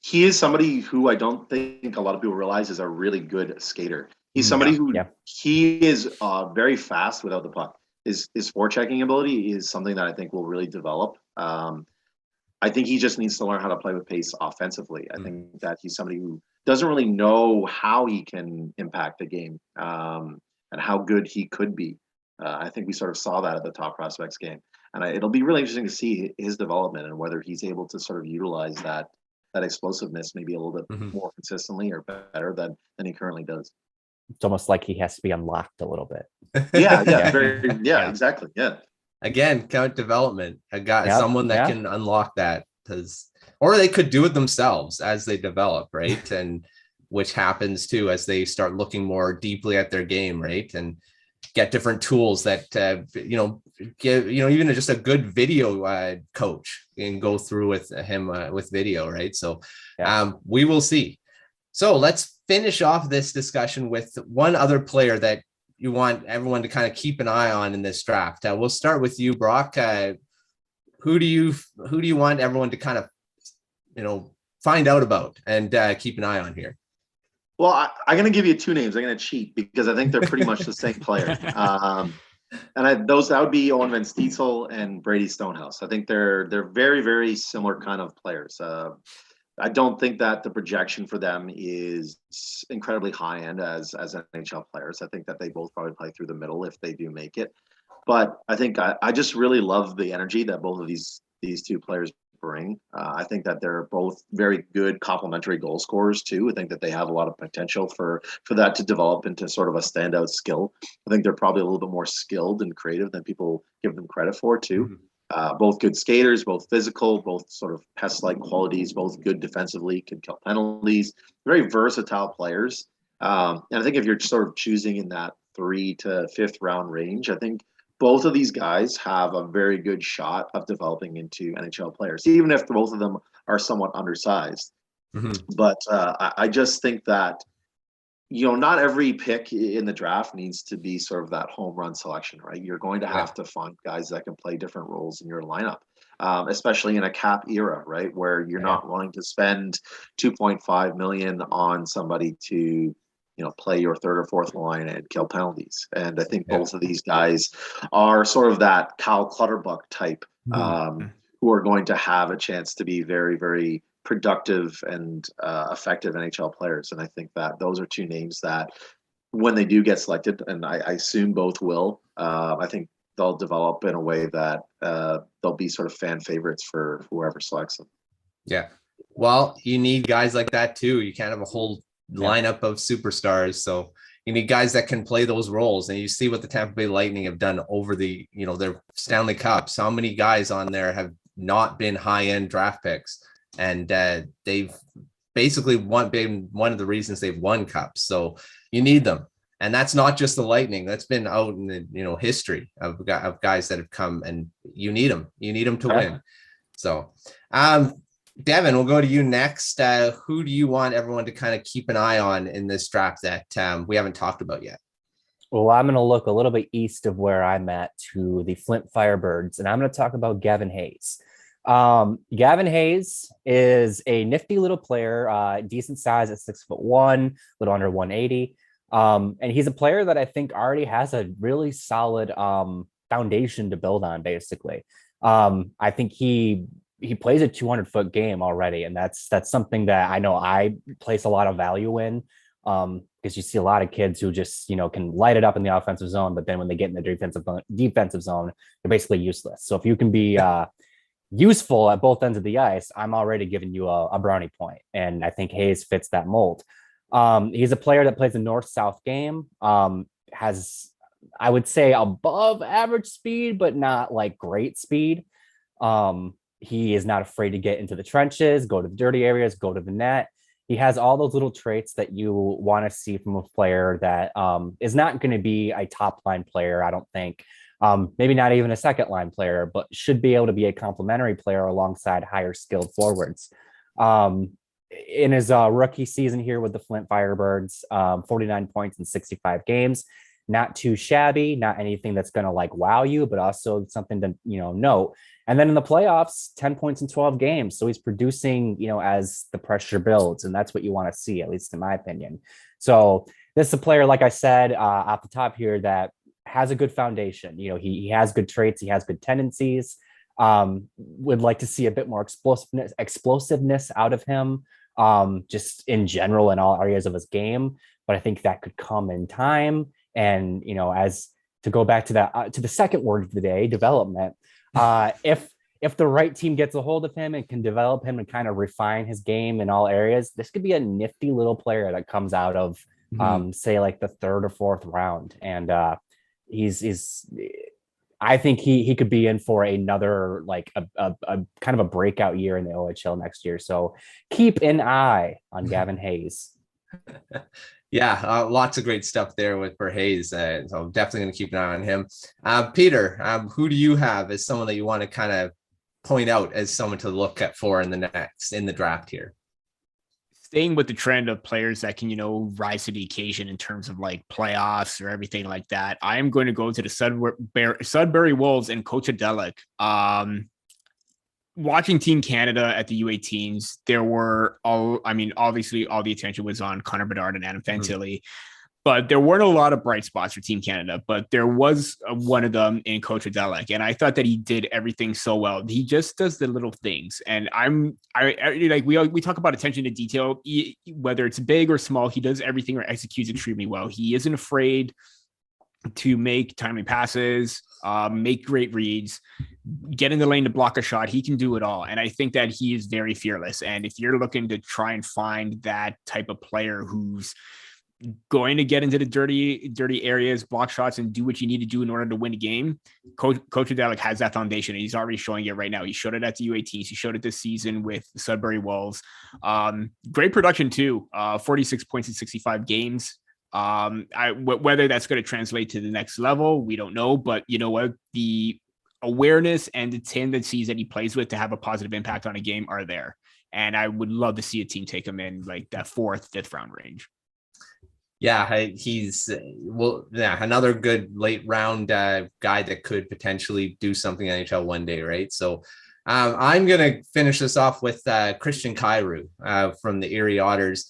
he is somebody who I don't think a lot of people realize is a really good skater. He's somebody who he is very fast without the puck. His forechecking ability is something that I think will really develop. I think he just needs to learn how to play with pace offensively. I think that he's somebody who doesn't really know how he can impact the game and how good he could be. I think we sort of saw that at the Top Prospects game. And it'll be really interesting to see his development and whether he's able to sort of utilize that explosiveness maybe a little bit more consistently or better than he currently does. It's almost like he has to be unlocked a little bit. Exactly. Yeah. Again, count development. Someone that can unlock that, or they could do it themselves as they develop, right? And which happens too as they start looking more deeply at their game, right? And get different tools that give even just a good video coach and go through with him with video, right? So we will see. So let's finish off this discussion with one other player that you want everyone to kind of keep an eye on in this draft. We'll start with you, Brock. Who do you want everyone to kind of find out about and keep an eye on here? Well, I'm going to give you two names. I'm going to cheat because I think they're pretty much the same player. And that would be Owen and Steensel and Brady Stonehouse. I think they're very, very similar kind of players. I don't think that the projection for them is incredibly high end as NHL players. I think that they both probably play through the middle if they do make it. But I think I just really love the energy that both of these two players bring. I think that they're both very good complementary goal scorers too. I think that they have a lot of potential for that to develop into sort of a standout skill. I think they're probably a little bit more skilled and creative than people give them credit for too. Mm-hmm. Both good skaters, both physical, both sort of pest-like qualities, both good defensively, can kill penalties, very versatile players. And I think if you're sort of choosing in that 3 to 5th round range, I think both of these guys have a very good shot of developing into NHL players, even if both of them are somewhat undersized. Mm-hmm. But I just think that, not every pick in the draft needs to be sort of that home run selection, right? You're going to have to find guys that can play different roles in your lineup, especially in a cap era, right? Where you're not willing to spend $2.5 million on somebody to, play your 3rd or 4th line and kill penalties. And I think both of these guys are sort of that Cal Clutterbuck type, who are going to have a chance to be very, very productive and effective NHL players. And I think that those are two names that when they do get selected, and I assume both will, I think they'll develop in a way that they'll be sort of fan favorites for whoever selects them. Yeah. Well, you need guys like that too. You can't have a whole lineup of superstars. So you need guys that can play those roles. And you see what the Tampa Bay Lightning have done over the, their Stanley Cups. How many guys on there have not been high-end draft picks? And they've basically been one of the reasons they've won cups. So you need them. And that's not just the Lightning. That's been out in the history of guys that have come, and you need them. You need them to win. So, Devin, we'll go to you next. Who do you want everyone to kind of keep an eye on in this draft that we haven't talked about yet? Well, I'm going to look a little bit east of where I'm at to the Flint Firebirds, and I'm going to talk about Gavin Hayes. Gavin Hayes is a nifty little player, decent size at 6'1", a little under 180. And he's a player that I think already has a really solid foundation to build on, basically. I think he plays a 200-foot game already, and that's something that I know I place a lot of value in, because you see a lot of kids who just can light it up in the offensive zone, but then when they get in the defensive zone, they're basically useless. So if you can be useful at both ends of the ice, I'm already giving you a brownie point, and I think Hayes fits that mold. He's a player that plays a north-south game, has, I would say, above average speed, but not like great speed. He is not afraid to get into the trenches, go to the dirty areas, go to the net. He has all those little traits that you want to see from a player that is not going to be a top line player, I don't think. Maybe not even a second line player, but should be able to be a complementary player alongside higher skilled forwards. In his rookie season here with the Flint Firebirds, 49 points in 65 games. Not too shabby, not anything that's going to like wow you, but also something to, note. And then in the playoffs, 10 points in 12 games. So he's producing, as the pressure builds. And that's what you want to see, at least in my opinion. So this is a player, like I said, off the top here, that has a good foundation. He has good traits. He has good tendencies. Would like to see a bit more explosiveness out of him, just in general in all areas of his game. But I think that could come in time. And, as to go back to that, to the second word of the day, development, if the right team gets a hold of him and can develop him and kind of refine his game in all areas, this could be a nifty little player that comes out of, say, like the 3rd or 4th round. And he's I think he could be in for another, like a kind of a breakout year in the OHL next year. So keep an eye on Gavin Hayes. Yeah, lots of great stuff there for Hayes. So I'm definitely going to keep an eye on him. Peter, who do you have as someone that you want to kind of point out as someone to look at for in the draft here? Staying with the trend of players that can, rise to the occasion in terms of like playoffs or everything like that, I am going to go to the Sudbury Wolves and Kocha Delic. Watching Team Canada at the U18s, there were obviously all the attention was on Connor Bedard and Adam Fantilli. But there weren't a lot of bright spots for Team Canada, but there was one of them in Kocha Delic. And I thought that he did everything so well. He just does the little things. And I like, we talk about attention to detail, whether it's big or small, he does everything or executes extremely well. He isn't afraid to make timely passes, make great reads, get in the lane to block a shot. He can do it all. And I think that he is very fearless. And if you're looking to try and find that type of player who's going to get into the dirty areas, block shots, and do what you need to do in order to win a game, Kocha Delic has that foundation, and he's already showing it right now. He showed it at the UATs. He showed it this season with the Sudbury Wolves. Great production too. 46 points in 65 games. Whether that's going to translate to the next level, we don't know. But you know what? The awareness and the tendencies that he plays with to have a positive impact on a game are there. And I would love to see a team take him in like that 4th, 5th round range. Yeah, he's another good late round guy that could potentially do something in NHL one day, right? So I'm going to finish this off with Christian Kyrou from the Erie Otters.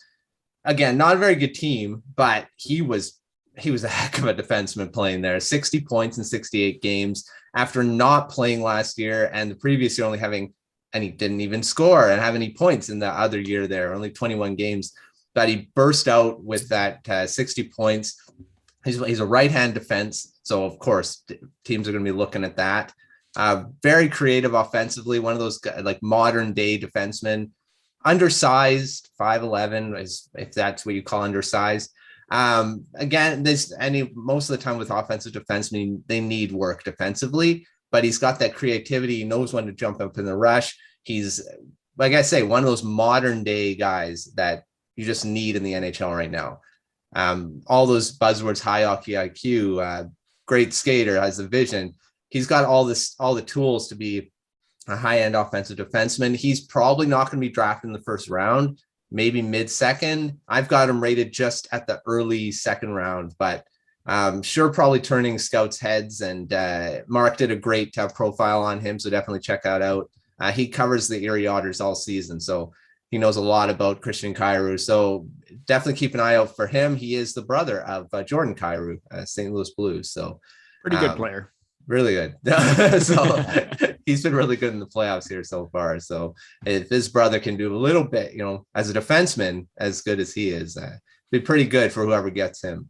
Again, not a very good team, but he was a heck of a defenseman playing there. 60 points in 68 games after not playing last year and the previous year only having, and he didn't even score and have any points in the other year there, only 21 games. But he burst out with that 60 points. He's a right-hand defense, so of course teams are going to be looking at that. Very creative offensively, one of those like modern-day defensemen. Undersized, 5'11", if that's what you call undersized. Again, most of the time with offensive defensemen, they need work defensively, but he's got that creativity. He knows when to jump up in the rush. He's, like I say, one of those modern-day guys that you just need in the NHL right now. All those buzzwords, high hockey IQ, great skater, has the vision. He's got all the tools to be a high-end offensive defenseman. He's probably not going to be drafted in the first round, maybe mid-second. I've got him rated just at the early second round, but sure, probably turning scouts' heads. And Mark did a great profile on him, so definitely check that out. He covers the Erie Otters all season, so he knows a lot about Christian Kyrou. So definitely keep an eye out for him. He is the brother of Jordan Kyrou, St. Louis Blues. So pretty good player. Really good. So he's been really good in the playoffs here so far. So if his brother can do a little bit, as a defenseman, as good as he is, be pretty good for whoever gets him.